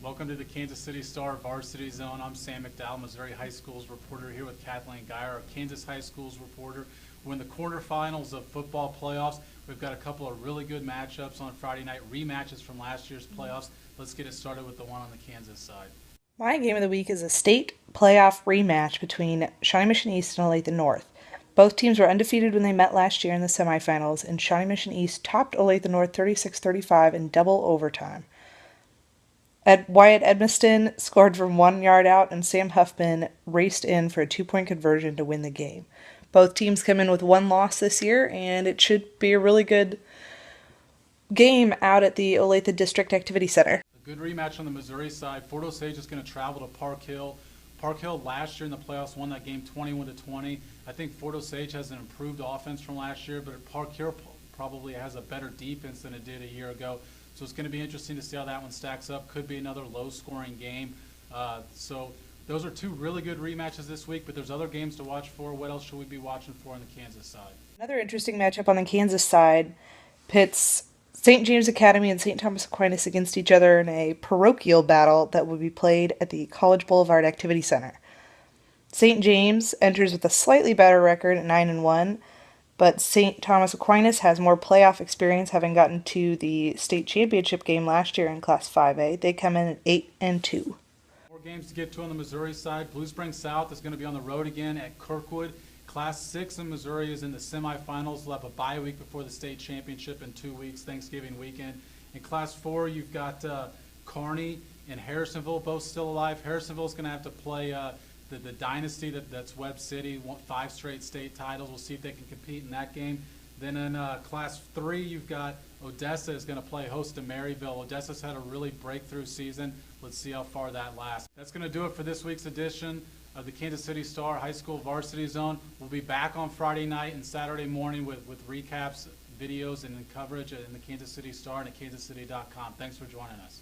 Welcome to the Kansas City Star Varsity Zone. I'm Sam McDowell, Missouri High Schools reporter, here with Kathleen Geyer, our Kansas High Schools reporter. We're in the quarterfinals of football playoffs. We've got a couple of really good matchups on Friday night, rematches from last year's playoffs. Let's get it started with the one on the Kansas side. My game of the week is a state playoff rematch between Shawnee Mission East and Olathe North. Both teams were undefeated when they met last year in the semifinals, and Shawnee Mission East topped Olathe North 36-35 in double overtime. Wyatt Edmiston scored from 1 yard out, and Sam Huffman raced in for a 2-point conversion to win the game. Both teams come in with one loss this year, and it should be a really good game out at the Olathe District Activity Center. Good rematch on the Missouri side. Fort Osage is going to travel to Park Hill. Park Hill last year in the playoffs won that game 21-20. I think Fort Osage has an improved offense from last year, but Park Hill probably has a better defense than it did a year ago. So it's going to be interesting to see how that one stacks up. Could be another low-scoring game. So those are two really good rematches this week, but there's other games to watch for. What else should we be watching for on the Kansas side? Another interesting matchup on the Kansas side pits St. James Academy and St. Thomas Aquinas against each other in a parochial battle that will be played at the College Boulevard Activity Center. St. James enters with a slightly better record at 9-1, but St. Thomas Aquinas has more playoff experience, having gotten to the state championship game last year in Class 5A. They come in at 8-2. More games to get to on the Missouri side. Blue Springs South is going to be on the road again at Kirkwood. Class 6 in Missouri is in the semifinals. They'll have a bye week before the state championship in 2 weeks, Thanksgiving weekend. In Class 4, you've got Kearney and Harrisonville, both still alive. Harrisonville is going to have to play the dynasty that's Webb City, 5 straight state titles. We'll see if they can compete in that game. Then in Class 3, you've got Odessa is going to play host to Maryville. Odessa's had a really breakthrough season. Let's see how far that lasts. That's going to do it for this week's edition of the Kansas City Star High School Varsity Zone. We'll be back on Friday night and Saturday morning with recaps, videos, and coverage in the Kansas City Star and at kansascity.com. Thanks for joining us.